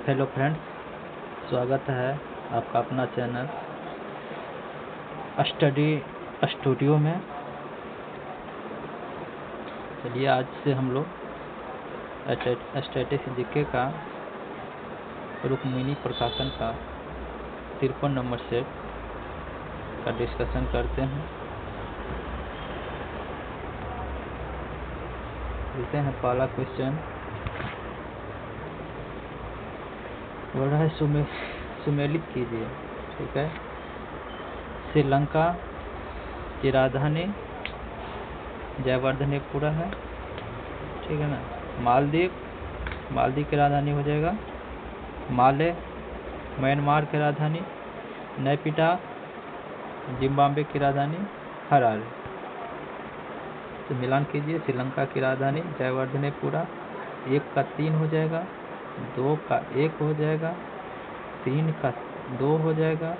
Hello friends, स्वागत है आपका अपना चैनल स्टडी स्टूडियो में। चलिए आज से हम लोग स्टैटिस्टिक्स जीके का रुक्मिणी प्रकाशन का 53 नंबर सेट का डिस्कशन करते हैं। देखते हैं पहला क्वेश्चन बोल रहा है सुमेलित कीजिए। ठीक है, श्रीलंका की राजधानी जयवर्धनेपुरा है। ठीक है ना। मालदीव की राजधानी हो जाएगा माले। म्यांमार की राजधानी नैपिटा। जिम्बाब्वे की राजधानी हरारे। तो मिलान कीजिए। श्रीलंका की राजधानी जयवर्धनेपुरा, 1 का 3 हो जाएगा, 2 का 1 हो जाएगा, 3 का 2 हो जाएगा,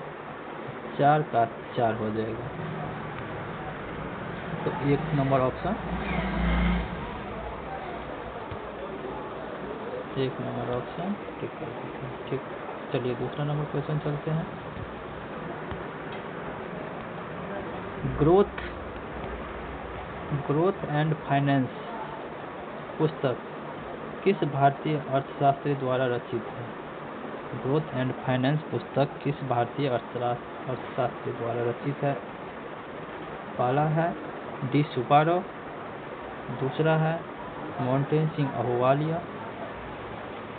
4 का 4 हो जाएगा। तो 1 नंबर ऑप्शन ठीक कर देते हैं। ठीक, चलिए दूसरा नंबर क्वेश्चन चलते हैं। ग्रोथ एंड फाइनेंस पुस्तक किस भारतीय अर्थशास्त्री द्वारा रचित है? ग्रोथ एंड फाइनेंस पुस्तक किस भारतीय अर्थशास्त्री द्वारा रचित है? पहला है डी सुब्बाराव, दूसरा है मोंटेन सिंह अहलूवालिया,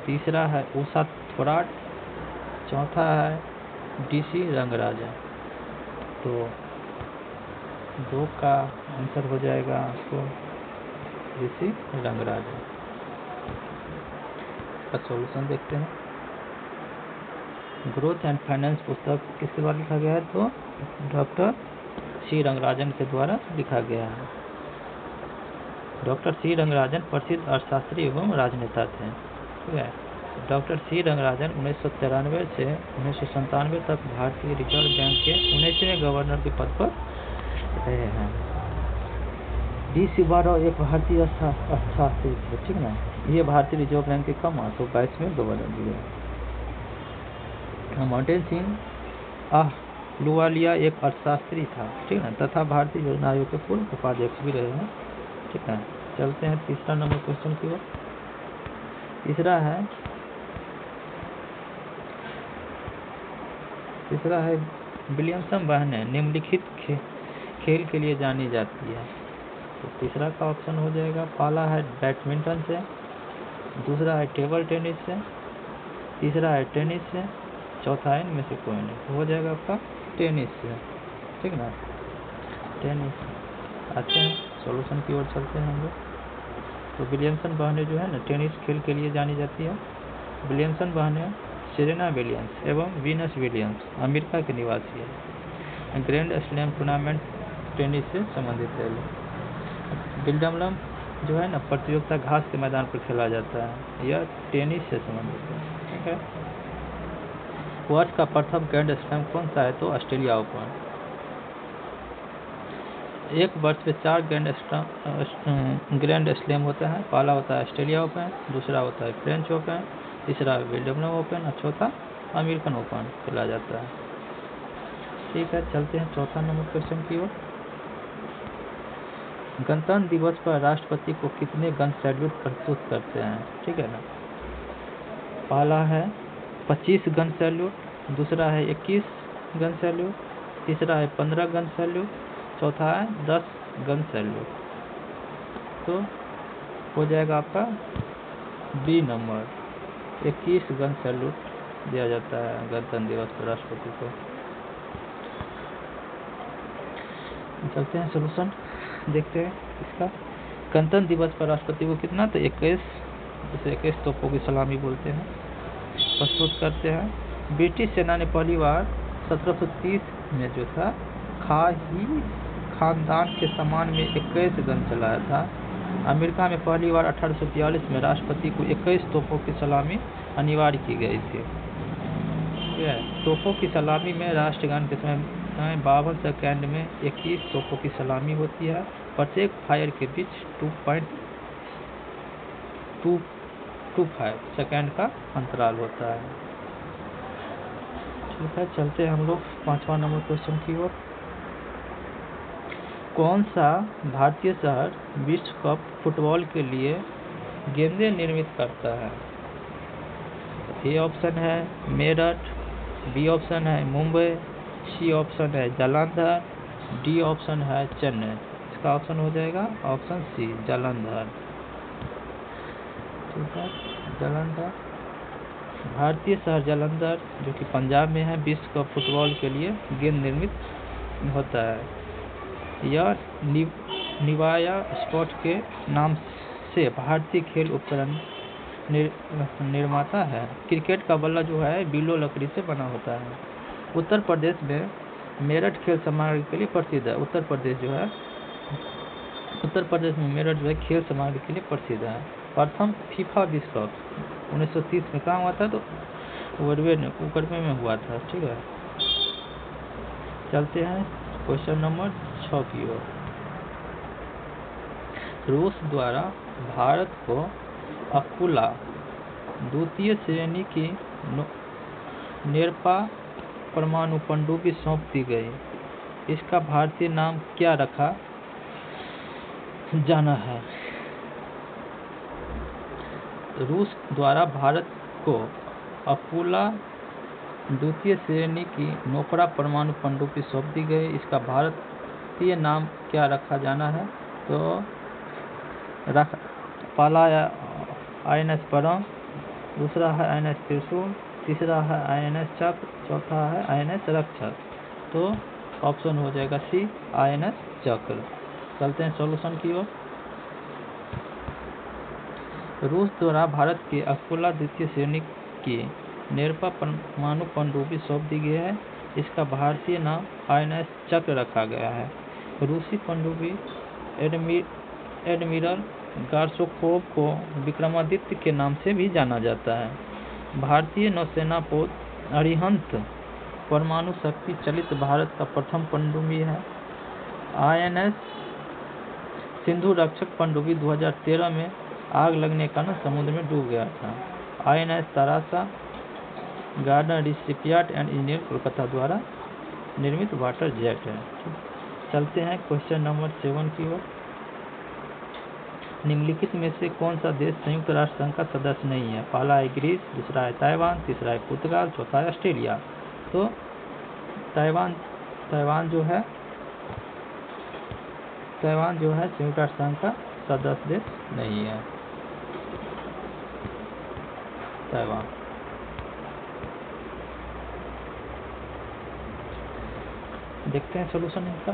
तीसरा है उषा थोराट, चौथा है डी.सी. रंगराजन। तो 2 का आंसर हो जाएगा आपको डी.सी. रंगराजन। का सॉल्यूशन देखते हैं। ग्रोथ एंड फाइनेंस पुस्तक किसके द्वारा लिखा गया है? तो डॉक्टर सी रंगराजन के द्वारा लिखा गया है। डॉक्टर सी रंगराजन प्रसिद्ध अर्थशास्त्री एवं राजनेता थे। ठीक है। डॉक्टर सी रंगराजन 1993 से 1997 तक भारतीय रिजर्व बैंक के 19वें गवर्नर के पद पर रहे हैं। डी सुब्बाराव एक भारतीय अर्थशास्त्री थे। ठीक ना। ये भारतीय रिजर्व बैंक के कम 22वें गवर्नर भी है। मोंटेन सिंह अहलूवालिया एक अर्थशास्त्री था। ठीक है, तथा भारतीय योजना आयोग के पूर्व उपाध्यक्ष भी रहे हैं। ठीक है, चलते हैं तीसरा नंबर क्वेश्चन की ओर। तीसरा है विलियमसन बहनें निम्नलिखित खेल के लिए जानी जाती है। तो तीसरा का ऑप्शन हो जाएगा, पहला है बैडमिंटन से, दूसरा है टेबल टेनिस से, तीसरा है टेनिस से, चौथा है इनमें से कोई नहीं। हो जाएगा आपका टेनिस से। ठीक ना, टेनिस। आते हैं सॉल्यूशन की ओर चलते हैं हम लोग। तो विलियमसन बहनें जो है ना टेनिस खेल के लिए जानी जाती है। विलियमसन बहनें सेरेना विलियम्स एवं वीनस विलियम्स अमेरिका के निवासी है। ग्रैंड स्लैम टूर्नामेंट टेनिस से संबंधित है। विंबलडन जो है ना प्रतियोगिता घास के मैदान पर खेला जाता है। यह टेनिस से संबंधित है। ठीक है। वर्ष का प्रथम ग्रैंड स्लैम कौन सा है? तो ऑस्ट्रेलिया ओपन। एक वर्ष में 4 ग्रैंड स्लैम होते हैं। पहला होता है ऑस्ट्रेलिया ओपन, दूसरा होता है फ्रेंच ओपन, तीसरा विंबलडन ओपन और चौथा अमेरिकन ओपन खेला जाता है। ठीक है, चलते हैं चौथा नंबर क्वेश्चन की ओर। गणतंत्र दिवस पर राष्ट्रपति को कितने गन सैल्यूट प्रस्तुत करते हैं? ठीक है ना। पहला है 25 गन सैल्यूट, दूसरा है 21 गन सैल्यूट, तीसरा है 15 गन सैल्यूट, चौथा है 10 गन सैल्यूट। तो हो जाएगा आपका बी नंबर, 21 गन सैल्यूट दिया जाता है गणतंत्र दिवस पर राष्ट्रपति को। चलते हैं सॉल्यूशन देखते हैं इसका। गणतंत्र दिवस पर राष्ट्रपति को कितना? तो 21 तोपों की सलामी बोलते हैं प्रस्तुत करते हैं। ब्रिटिश सेना ने पहली बार 1730 में जो था खाही खानदान के सम्मान में 21 गन चलाया था। अमेरिका में पहली बार 1842 में राष्ट्रपति को 21 तोपों की सलामी अनिवार्य की गई थी। तोपों की सलामी में राष्ट्रगान के समय 52 सेकेंड में 21 तोपों की सलामी होती है। प्रत्येक फायर के बीच to 5 सेकेंड का अंतराल होता है। ठीक है, चलते हैं हम लोग 5वां नंबर क्वेश्चन की ओर। कौन सा भारतीय शहर विश्व कप फुटबॉल के लिए गेंदें निर्मित करता है? ए ऑप्शन है मेरठ, बी ऑप्शन है मुंबई, सी ऑप्शन है जालंधर, डी ऑप्शन है चेन्नई। इसका ऑप्शन हो जाएगा ऑप्शन सी जालंधर। ठीक है, जालंधर भारतीय शहर जालंधर जो कि पंजाब में है, विश्व कप फुटबॉल के लिए गेंद निर्मित होता है। यह निवाया स्पोर्ट के नाम से भारतीय खेल उपकरण निर्माता है। क्रिकेट का बल्ला जो है बिलो लकड़ी से बना होता है। उत्तर प्रदेश में मेरठ खेल सामग्री के लिए प्रसिद्ध है। उत्तर प्रदेश में मेरठ जो है खेल सामग्री के लिए प्रसिद्ध है। प्रथम फीफा विश्व कप 1930 में कहाँ हुआ था? तो उकरवे में हुआ था। ठीक है, चलते हैं क्वेश्चन नंबर 6 की ओर। रूस द्वारा भारत को अकुला द्वितीय श्रेणी की नेरपा परमाणु पनडुब्बी सौंप दी गई। इसका भारतीय नाम क्या रखा जाना है? रूस द्वारा भारत को अकुला द्वितीय श्रेणी की नोपरा परमाणु पनडुब्बी सौंप दी गई। इसका भारतीय नाम क्या रखा जाना है? तो पहला INS परम, दूसरा है INS त्रिशूल, तीसरा है INS चक्र, चौथा है INS रक्षक। तो ऑप्शन हो जाएगा सी INS चक्र। चलते हैं सॉल्यूशन की ओर। रूस द्वारा भारत के अकोला द्वितीय श्रेणी की नेरपा परमाणु पनडुब्बी सौंप दी गई है। इसका भारतीय नाम INS चक्र रखा गया है। रूसी पनडुब्बी एडमिरल गारशोकोव को विक्रमादित्य के नाम से भी जाना जाता है। भारतीय नौसेना पोत अरिहंत परमाणु शक्ति चलित भारत का प्रथम पनडुब्बी है। INS सिंधु रक्षक पनडुब्बी 2013 में आग लगने के कारण समुद्र में डूब गया था। INS Tarasa garden shipyard and engineer Kolkata द्वारा निर्मित वाटर जेट है। चलते हैं क्वेश्चन नंबर 7 की ओर। निम्नलिखित में से कौन सा देश संयुक्त राष्ट्र संघ का सदस्य नहीं है? पहला है ग्रीस, दूसरा है ताइवान, तीसरा है पुर्तगाल, चौथा है ऑस्ट्रेलिया। तो ताइवान जो है संयुक्त राष्ट्र संघ का सदस्य देश नहीं है। ताइवान। देखते हैं सोल्यूशन इसका।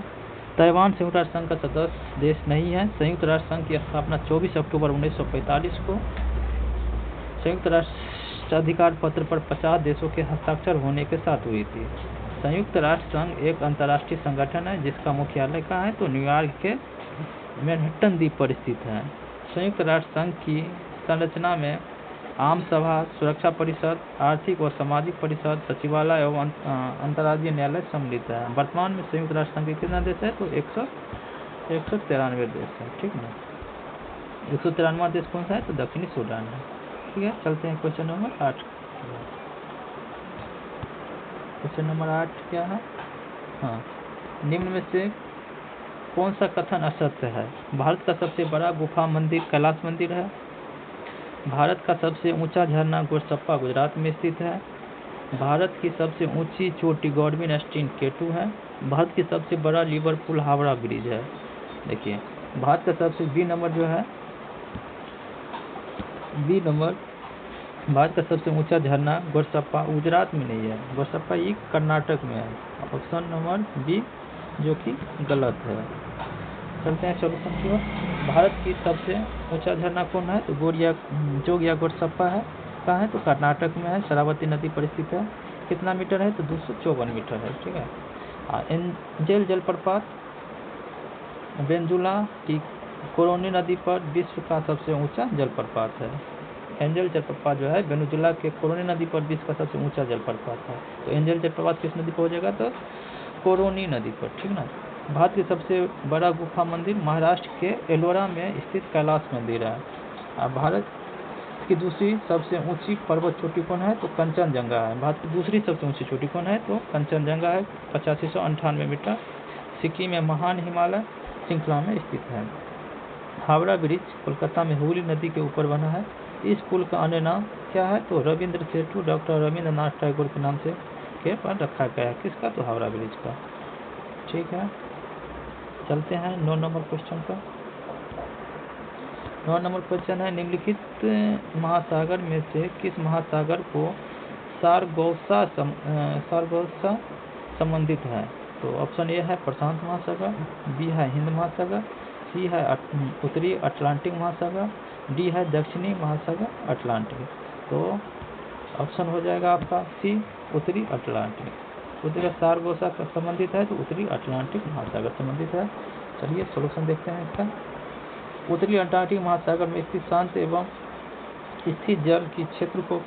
ताइवान संयुक्त राष्ट्र संघ का सदस्य देश नहीं है। संयुक्त राष्ट्र संघ की स्थापना 24 अक्टूबर 1945 को संयुक्त राष्ट्र अधिकार पत्र पर 50 देशों के हस्ताक्षर होने के साथ हुई थी। संयुक्त राष्ट्र संघ एक अंतर्राष्ट्रीय संगठन है जिसका मुख्यालय कहाँ है? तो न्यूयॉर्क के मैनहट्टन द्वीप पर स्थित है। संयुक्त राष्ट्र संघ की संरचना में आम सभा, सुरक्षा परिषद, आर्थिक और सामाजिक परिषद, सचिवालय एवं अंतर्राज्यीय न्यायालय सम्मिलित है। वर्तमान में संयुक्त राष्ट्र संघ के कितना देश है? तो 193 देश है। ठीक है, 193वां देश कौन सा है? तो दक्षिणी सूडान है। ठीक है, चलते हैं क्वेश्चन नंबर 8। क्वेश्चन नंबर 8 क्या है? हाँ, निम्न में से कौन सा कथन असत्य है? भारत का सबसे बड़ा गुफा मंदिर कैलाश मंदिर है। भारत का सबसे ऊंचा झरना गोरसप्पा गुजरात में स्थित है। भारत की सबसे ऊंची चोटी गॉडविन स्टीन K2 है। भारत की सबसे बड़ा लिवरपूल हावड़ा ब्रिज है। देखिए, भारत का सबसे बी नंबर भारत का सबसे ऊंचा झरना गोरसप्पा गुजरात में नहीं है, गोरसप्पा ये कर्नाटक में है। ऑप्शन नंबर बी जो कि गलत है। चलते हैं सॉल्यूशन की ओर। भारत की सबसे ऊंचा झरना कौन है? तो जोगिया गोरसप्पा है। कहाँ है? तो कर्नाटक में है, शरावती नदी पर स्थित है। कितना मीटर है? तो 254 मीटर है। ठीक है, एंजल जलप्रपात वेनेजुला की कोरोनी नदी पर विश्व का सबसे ऊंचा जलप्रपात है। एंजल जलप्रपात जो है वेनेजुला के कोरोनी नदी पर विश्व का सबसे ऊंचा जलप्रपात है। तो एंजल जलप्रपात किस नदी पर हो जाएगा? तो कोरोनी नदी पर। ठीक ना। भारत के सबसे बड़ा गुफा मंदिर महाराष्ट्र के एलोरा में स्थित कैलाश मंदिर है। भारत की दूसरी सबसे ऊंची पर्वत चोटी कौन है? तो कंचनजंगा है। भारत की दूसरी सबसे ऊंची चोटी कौन है? तो कंचनजंगा है, 8598 मीटर। सिक्किम में महान हिमालय श्रृंखला में स्थित है। हावड़ा ब्रिज कोलकाता में हुगली नदी के ऊपर बना है। इस पुल का अन्य नाम क्या है? तो रविंद्र सेतु, डॉक्टर रविंद्रनाथ टैगोर के नाम से के पर रखा गया है। किसका? तो हावड़ा ब्रिज का। ठीक है, चलते हैं 9 नंबर क्वेश्चन पर। 9 नंबर क्वेश्चन है, निम्नलिखित महासागर में से किस महासागर को सारगोसा संबंधित है? तो ऑप्शन ए है प्रशांत महासागर, बी है हिंद महासागर, सी है उत्तरी अटलांटिक महासागर, डी है दक्षिणी महासागर अटलांटिक। तो ऑप्शन हो जाएगा आपका सी, उत्तरी अटलांटिक। उत्तरी सारगोसा का संबंधित है तो उत्तरी अटलांटिक महासागर संबंधित है। चलिए सोल्यूशन देखते हैं इसका। उत्तरी अटलांटिक महासागर में स्थित शांत एवं स्थिर जल की क्षेत्र को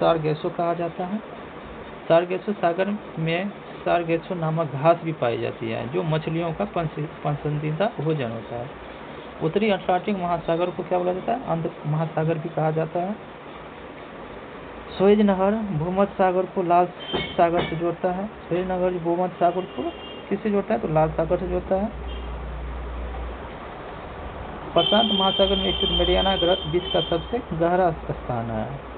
सारगेसो कहा जाता है। सारगेसो सागर में सारगेसो नामक घास भी पाई जाती है जो मछलियों का पसंदीदा भोजन होता है। उत्तरी अटलांटिक महासागर को क्या बोला जाता है? अंध महासागर भी कहा जाता है। सुएज नहर भूमध्य सागर को लाल सागर से जोड़ता है। सुएज नहर भूमध्य सागर को किससे जोड़ता है? तो लाल सागर से जोड़ता है। प्रशांत महासागर में स्थित मैरियाना ग्रत विश्व का सबसे गहरा स्थान है।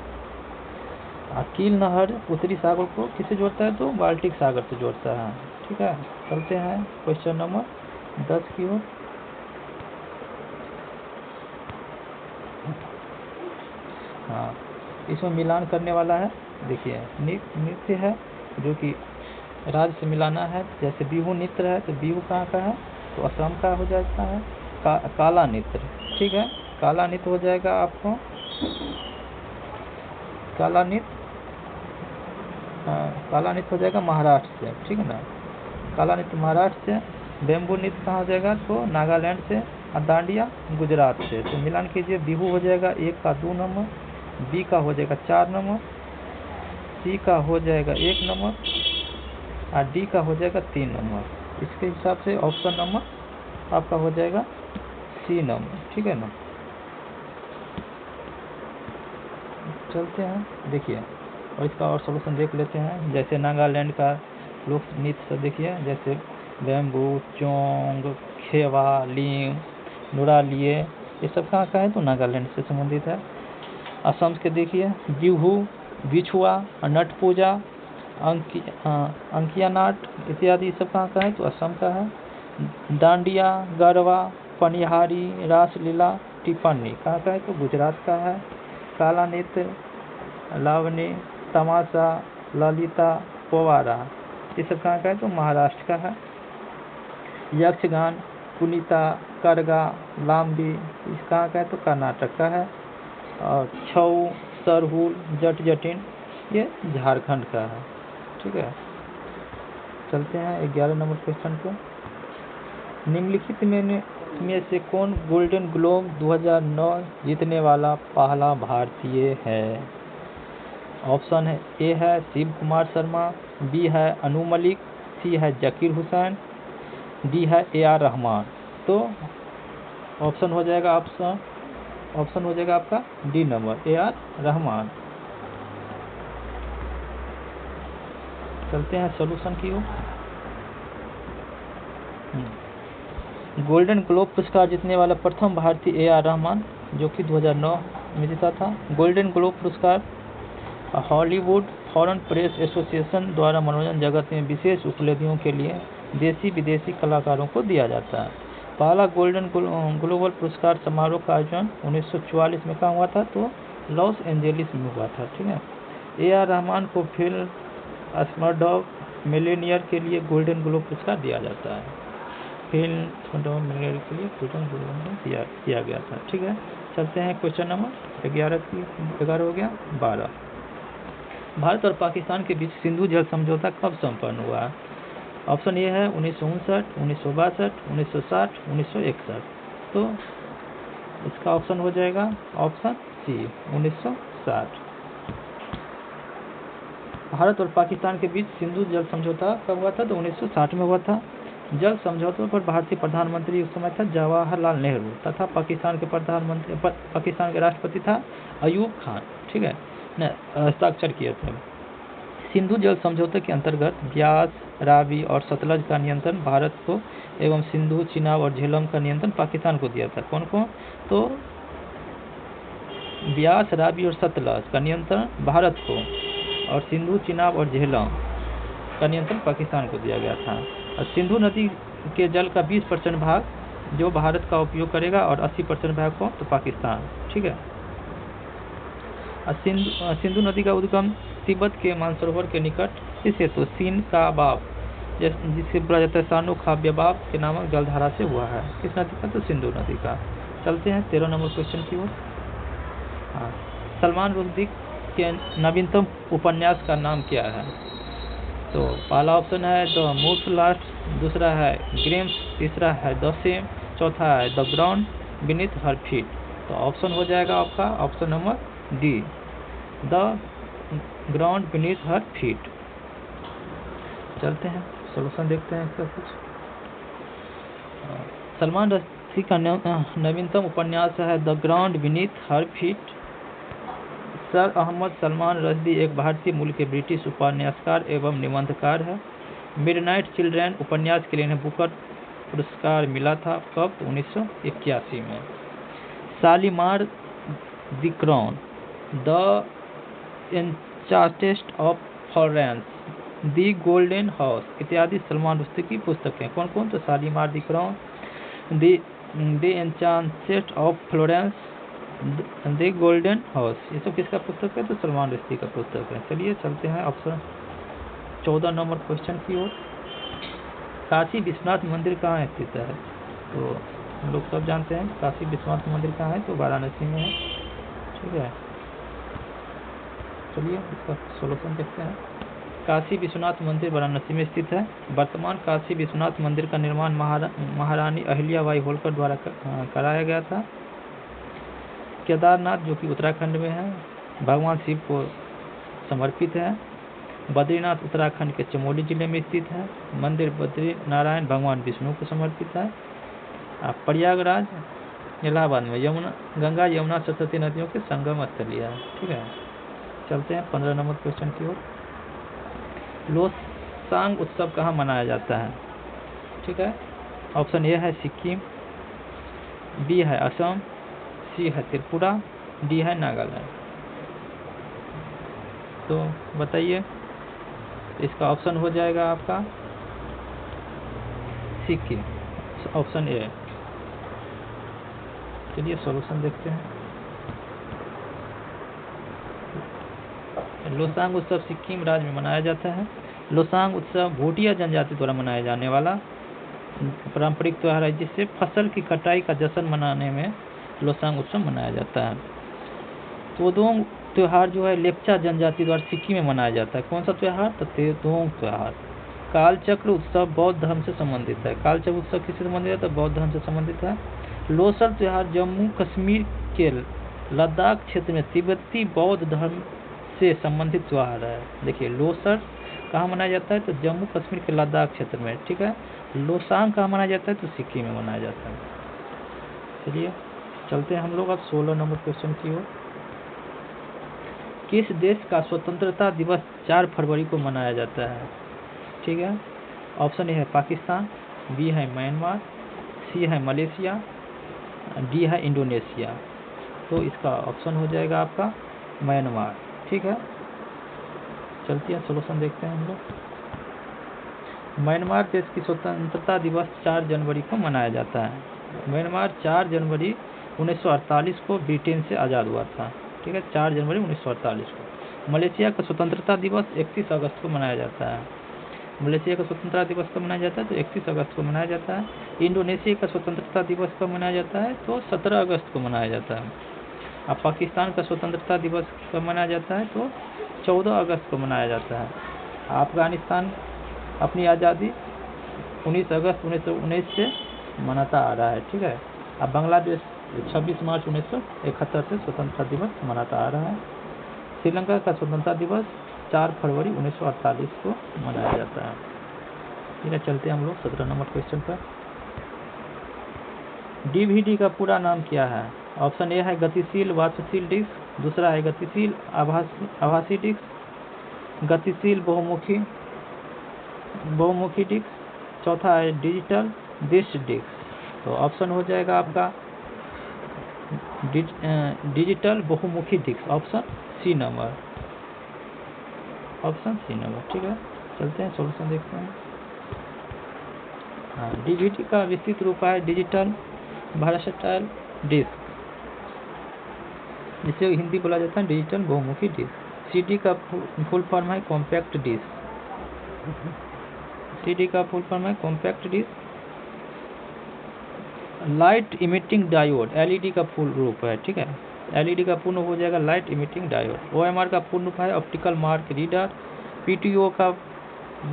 कील नहर उत्तरी सागर को किससे जोड़ता है? तो बाल्टिक सागर से जोड़ता है। ठीक है, चलते हैं क्वेश्चन नंबर 10 की ओर। हाँ, इसमें मिलान करने वाला है। देखिए नृत्य है जो कि राज्य से मिलाना है। जैसे बिहू नृत्य है तो बिहू कहाँ का है? तो असम का हो जाता है। काला नृत्य, ठीक है, काला नृत्य हो जाएगा आपको, काला नृत्य हो जाएगा महाराष्ट्र से। ठीक है ना, काला नृत्य महाराष्ट्र से। बेम्बू नृत्य कहाँ हो जाएगा? तो नागालैंड से। और डांडिया गुजरात से। तो मिलान कीजिए, बिहू हो जाएगा 1 का 2 नंबर, बी का हो जाएगा 4 नंबर, सी का हो जाएगा 1 नंबर और डी का हो जाएगा 3 नंबर। इसके हिसाब से ऑप्शन नंबर आपका हो जाएगा सी नंबर। ठीक है ना, चलते हैं देखिए और इसका और सॉल्यूशन देख लेते हैं। जैसे नागालैंड का लोक नृत्य सब देखिए, जैसे बैम्बू, चोंग, खेवा, लीम, नुरालिए, ये सब कहाँ का है? तो नागालैंड से संबंधित है। असम के देखिए बिहू, बिछुआ, नट पूजा, अंकिया नाट इत्यादि सब कहाँ का है? तो असम का है। डांडिया, गरबा, पनिहारी, रासलीला, टिप्पणी कहाँ का है? तो गुजरात का है। काला नृत्य, लावनी, तमाशा, ललिता, पोवारा ये सब कहाँ का है? तो महाराष्ट्र का है। यक्षगान, कुनिता, करगा, लाम्बी इस कहाँ का है? तो कर्नाटक का है। और छऊ, सरहुल, जट जटिन ये झारखंड का है। ठीक है, चलते हैं 11 नंबर क्वेश्चन पे। निम्नलिखित में से कौन गोल्डन ग्लोब 2009 जीतने वाला पहला भारतीय है? ऑप्शन है ए है शिव कुमार शर्मा, बी है अनु मलिक, सी है जकीर हुसैन, डी है AR रहमान। तो ऑप्शन हो जाएगा आपका डी नंबर AR रहमान। चलते हैं सॉल्यूशन की ओर। गोल्डन ग्लोब पुरस्कार जीतने वाला प्रथम भारतीय AR रहमान जो कि 2009 में जीता था। गोल्डन ग्लोब पुरस्कार हॉलीवुड फॉरेन प्रेस एसोसिएशन द्वारा मनोरंजन जगत में विशेष उपलब्धियों के लिए देसी विदेशी कलाकारों को दिया जाता है। पहला गोल्डन ग्लोबल पुरस्कार समारोह का आयोजन 1944 में कहाँ हुआ था? तो लॉस एंजलिस में हुआ था। ठीक है, AR रहमान को फिल्म स्लमडॉग मिलियनेयर के लिए गोल्डन ग्लोब पुरस्कार दिया जाता है। फिल्म स्लमडॉग मिलियनेयर के लिए गोल्डन ग्लोब दिया गया था। ठीक है, चलते हैं क्वेश्चन नंबर 11 हो गया। 12 भारत और पाकिस्तान के बीच सिंधु जल समझौता कब संपन्न हुआ? ऑप्शन ए है 1959, 1962, 1960, 1961। तो इसका ऑप्शन हो जाएगा ऑप्शन सी 1960। भारत और पाकिस्तान के बीच सिंधु जल समझौता कब हुआ था? तो 1960 में हुआ था। जल समझौतों पर भारतीय प्रधानमंत्री उस समय था जवाहरलाल नेहरू तथा पाकिस्तान के राष्ट्रपति था अयूब खान, ठीक है, ने हस्ताक्षर किए थे। सिंधु जल समझौते के अंतर्गत ब्यास, रावी और सतलज का नियंत्रण भारत को एवं सिंधु, चिनाब और झेलम का नियंत्रण पाकिस्तान को दिया था। कौन कौन? तो ब्यास, रावी और सतलज का नियंत्रण भारत को और सिंधु, चिनाब और झेलम का नियंत्रण पाकिस्तान को दिया गया था। और सिंधु नदी के जल का 20% भाग जो भारत का उपयोग करेगा और 80% भाग को तो पाकिस्तान, ठीक है। सिंधु नदी का उद्गम तिब्बत के मानसरोवर के निकट इस हेतु सीन का बाब, जिसे बोला जाता है सानो खाव्य बाब के नामक जलधारा से हुआ है। किस नदी का? तो सिंधु नदी का। चलते हैं 13 नंबर क्वेश्चन की ओर। सलमान रुश्दी के नवीनतम उपन्यास का नाम क्या है? तो पहला ऑप्शन है द मूव्स लास्ट, दूसरा है ग्रेम्स, तीसरा है द सेम, चौथा है the ground beneath her feet. तो ऑप्शन हो जाएगा आपका option number D, the ground beneath her feet. चलते हैं सोल्यूशन देखते हैं इसका कुछ। सलमान रुश्दी का नवीनतम उपन्यास है the ground beneath her feet. Sir Ahmed Salman Rushdie एक भारतीय मूल के ब्रिटिश उपन्यासकार एवं निबंधकार है। मिडनाइट चिल्ड्रेन उपन्यास के लिए इन्हें बुकर पुरस्कार मिला था। कब? 1981 में। Shalimar, the crown, the enchanted of Florence, the golden house इत्यादि सलमान रुश्दी की पुस्तकें। कौन कौन? तो Shalimar, the crown, the enchanted of Florence, the golden house, ये सब किसका पुस्तक है? तो सलमान रुश्दी का पुस्तक है। चलिए चलते हैं ऑप्शन 14 नंबर क्वेश्चन की ओर। काशी विश्वनाथ मंदिर कहाँ स्थित है? तो हम लोग सब जानते हैं काशी विश्वनाथ मंदिर कहाँ है, तो वाराणसी में है, ठीक है। चलिए इसका सोल्यूशन देखते हैं। काशी विश्वनाथ मंदिर वाराणसी में स्थित है। वर्तमान काशी विश्वनाथ मंदिर का निर्माण महारानी अहिल्याबाई होलकर द्वारा कराया गया था। केदारनाथ जो कि उत्तराखंड में है, भगवान शिव को समर्पित है। बद्रीनाथ उत्तराखंड के चमोली जिले में स्थित है। मंदिर बद्री नारायण भगवान विष्णु को समर्पित है। प्रयागराज इलाहाबाद में गंगा यमुना सरस्वती नदियों के संगम स्थल है, ठीक है। चलते हैं 15 नंबर क्वेश्चन की ओर। लोसांग उत्सव कहाँ मनाया जाता है? ठीक है, ऑप्शन ए है सिक्किम, बी है असम, सी है त्रिपुरा, डी है नागालैंड। तो बताइए, इसका ऑप्शन हो जाएगा आपका सिक्किम, ऑप्शन ए। चलिए सॉल्यूशन देखते हैं। लोसांग उत्सव सिक्किम राज्य में मनाया जाता है। लोसांग उत्सव भूटिया जनजाति द्वारा मनाया जाने वाला पारंपरिक त्यौहार है, जिससे फसल की कटाई का जश्न मनाने में लोसांग उत्सव मनाया जाता है। तोदोंग त्यौहार जो है लेप्चा जनजाति द्वारा सिक्किम में मनाया जाता है। कौन सा त्यौहार? तो तोदोंग त्यौहार। कालचक्र उत्सव बौद्ध धर्म से संबंधित है। कालचक्र उत्सव किससे संबंधित है? तो बौद्ध धर्म से संबंधित है। लोसर त्यौहार जम्मू कश्मीर के लद्दाख क्षेत्र में तिब्बती बौद्ध धर्म से संबंधित त्यौहार है। देखिए लोसर कहाँ मनाया जाता है? तो जम्मू कश्मीर के लद्दाख क्षेत्र में, ठीक है। लोसांग कहाँ मनाया जाता है? तो सिक्किम में मनाया जाता है। चलिए चलते हैं हम लोग अब 16 नंबर क्वेश्चन की ओर। किस देश का स्वतंत्रता दिवस 4 फरवरी को मनाया जाता है? ठीक है, ऑप्शन ए है पाकिस्तान, बी है म्यांमार, सी है मलेशिया, डी है इंडोनेशिया। तो इसका ऑप्शन हो जाएगा आपका म्यांमार, ठीक है। चलते हैं सोल्यूशन देखते हैं हम लोग। म्यांमार देश की स्वतंत्रता दिवस 4 जनवरी को मनाया जाता है। म्यांमार 4 जनवरी 1948 को ब्रिटेन से आज़ाद हुआ था, ठीक है, 4 जनवरी 1948 को। मलेशिया का स्वतंत्रता दिवस 31 अगस्त को मनाया जाता है। मलेशिया का स्वतंत्रता दिवस कब मनाया जाता है? तो 31 अगस्त को मनाया जाता है। इंडोनेशिया का स्वतंत्रता दिवस कब मनाया जाता है? तो 17 अगस्त को मनाया जाता है। अब पाकिस्तान का स्वतंत्रता दिवस कब मनाया जाता है? तो 14 अगस्त को मनाया जाता है। अफगानिस्तान अपनी आज़ादी 19 अगस्त 1919 से मनाता आ रहा है, ठीक है। अब बांग्लादेश 26 मार्च 1971 से स्वतंत्रता दिवस मनाता आ रहा है। श्रीलंका का स्वतंत्रता दिवस 4 फरवरी 1948 को मनाया जाता है। ठीक है, चलते हैं हम लोग 17 नंबर क्वेश्चन पर। डीवीडी का पूरा नाम क्या है? ऑप्शन ए है गतिशील वाष्पशील डिस्क, दूसरा है गतिशील आभासी डिस्क, गतिशील बहुमुखी डिस्क, चौथा है डिजिटल दृश्य डिस्क। तो ऑप्शन हो जाएगा आपका डिजिटल बहुमुखी disc, option C number, option C number. ठीक है, चलते हैं सॉल्यूशन देखते हैं। हाँ, डीवीडी का विस्तृत रूप है डिजिटल वर्सटाइल डिस्क, जिसे हिंदी बोला जाता है डिजिटल बहुमुखी डिस्क। सीडी का फुल फॉर्म है कॉम्पैक्ट डिस्क, सीडी का फुल फॉर्म है compact disc. Light emitting diode LED का पूर्ण रूप है। ठीक है, एलईडी का पूर्ण हो जाएगा लाइट इमिटिंग डायोड। ओएमआर का पूर्ण रूप है ऑप्टिकल मार्क रीडर। पीटीओ का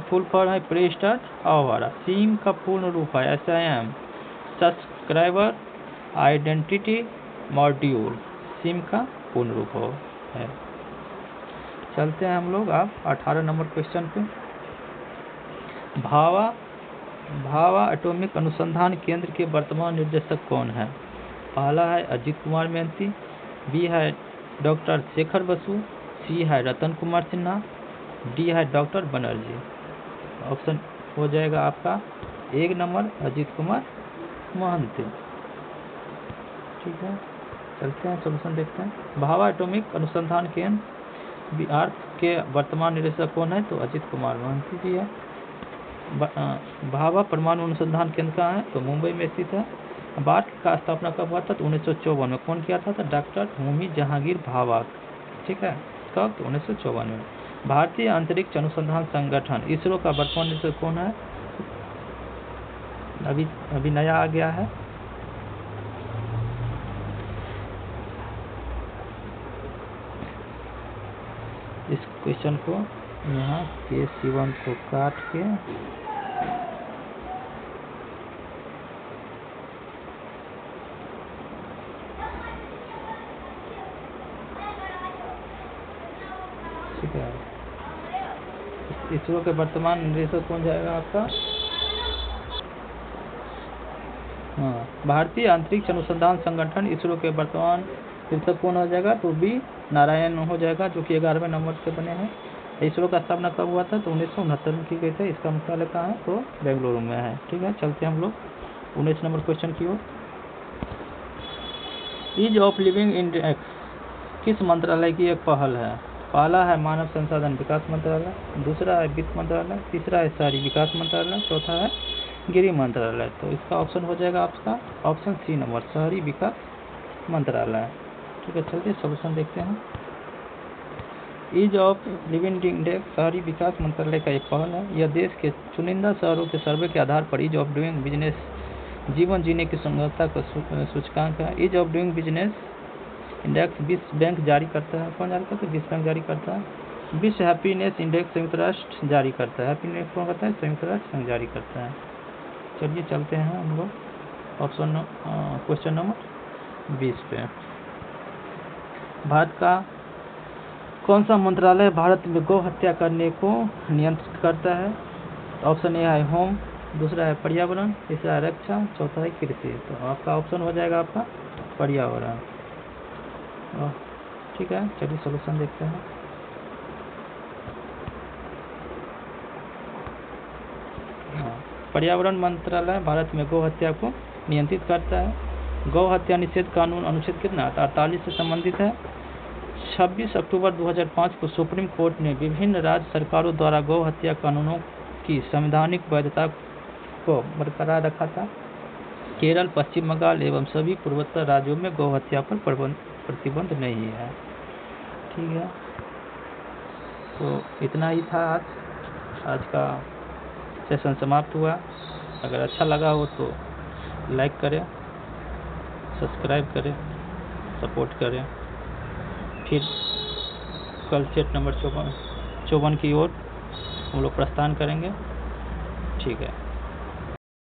फुल फॉर्म है प्री स्टार्ट आवारा। सिम का पूर्ण रूप है SIM subscriber identity module, SIM का पूर्ण रूप है। चलते हैं हम लोग अब 18 नंबर क्वेश्चन पे। भाभा एटॉमिक अनुसंधान केंद्र के वर्तमान निर्देशक कौन है? पहला है अजीत कुमार मेहती, बी है डॉक्टर शेखर बसु, सी है रतन कुमार सिन्हा, डी है डॉक्टर बनर्जी। ऑप्शन हो जाएगा आपका 1 नंबर अजीत कुमार मोहंती। ठीक है, चलते हैं सॉल्यूशन देखते हैं। भाभा एटॉमिक अनुसंधान केंद्र बिहार के वर्तमान निदेशक कौन है? तो अजीत कुमार मोहंती जी है। भाभा परमाणु अनुसंधान केंद्र कहाँ है? तो मुंबई में स्थित है। बार्क का स्थापना कब हुआ था? तो 1954 में। कौन किया था? तो डॉक्टर होमी जहांगीर भाभा। ठीक है, कब? तो 1954 में। भारतीय अंतरिक्ष अनुसंधान संगठन इसरो का वर्तमान निदेशक कौन है? अभी नया आ गया है, इस क्वेश्चन को यहाँ के शिवम को काट के ठीक है, इसरो के वर्तमान निदेशक कौन जाएगा आपका? हाँ, भारतीय अंतरिक्ष अनुसंधान संगठन इसरो के वर्तमान निदेशक कौन हो जाएगा? तो बी नारायण हो जाएगा, जो कि 11वें नंबर से बने हैं। इसरो का स्थापना कब हुआ था? तो 1969 में की गई थी। इसका मुख्यालय कहाँ है? तो बेंगलुरु में है। ठीक है, चलते हैं हम लोग 19 नंबर क्वेश्चन की ओर। ईज ऑफ लिविंग इंडेक्स किस मंत्रालय की एक पहल है? पहला है मानव संसाधन विकास मंत्रालय, दूसरा है वित्त मंत्रालय, तीसरा है शहरी विकास मंत्रालय, चौथा है गृह मंत्रालय। तो इसका ऑप्शन हो जाएगा आपका ऑप्शन सी नंबर, शहरी विकास मंत्रालय। ठीक है, चलिए सॉल्यूशन देखते हैं। ईज ऑफ लिविंग इंडेक्स शहरी विकास मंत्रालय का एक पहल है। यह देश के चुनिंदा शहरों के सर्वे के आधार पर ईज ऑफ डूइंग बिजनेस, जीवन जीने की सुगमता का सूचकांक है। Ease of doing business index विश्व बैंक जारी करता है। कौन जारी करता है? विश्व बैंक जारी करता है। विश्व हैप्पीनेस इंडेक्स संयुक्त राष्ट्र जारी करता है। हैप्पीनेस कौन करता है? संयुक्त राष्ट्र संघ जारी करता है। चलिए चलते हैं हम लोग ऑप्शन क्वेश्चन नंबर 20 पे। भारत का कौन सा मंत्रालय भारत में गौ हत्या करने को नियंत्रित करता है? ऑप्शन ए है होम, दूसरा है पर्यावरण, तीसरा है रक्षा, चौथा है कृषि। तो आपका ऑप्शन हो जाएगा आपका पर्यावरण। ठीक है, चलिए सॉल्यूशन देखते हैं। पर्यावरण मंत्रालय भारत में गौ हत्या को नियंत्रित करता है। गौ हत्या निषेध कानून अनुच्छेद कितना 48 से संबंधित है। 26 अक्टूबर 2005 को सुप्रीम कोर्ट ने विभिन्न राज्य सरकारों द्वारा गौ हत्या कानूनों की संवैधानिक वैधता को बरकरार रखा था। केरल, पश्चिम बंगाल एवं सभी पूर्वोत्तर राज्यों में गौ हत्या पर प्रतिबंध नहीं है। ठीक है, तो इतना ही था आज का सेशन समाप्त हुआ। अगर अच्छा लगा हो तो लाइक करें, सब्सक्राइब करें, सपोर्ट करें। फिर कल सेट नंबर 54 की ओर हम लोग प्रस्थान करेंगे। ठीक है।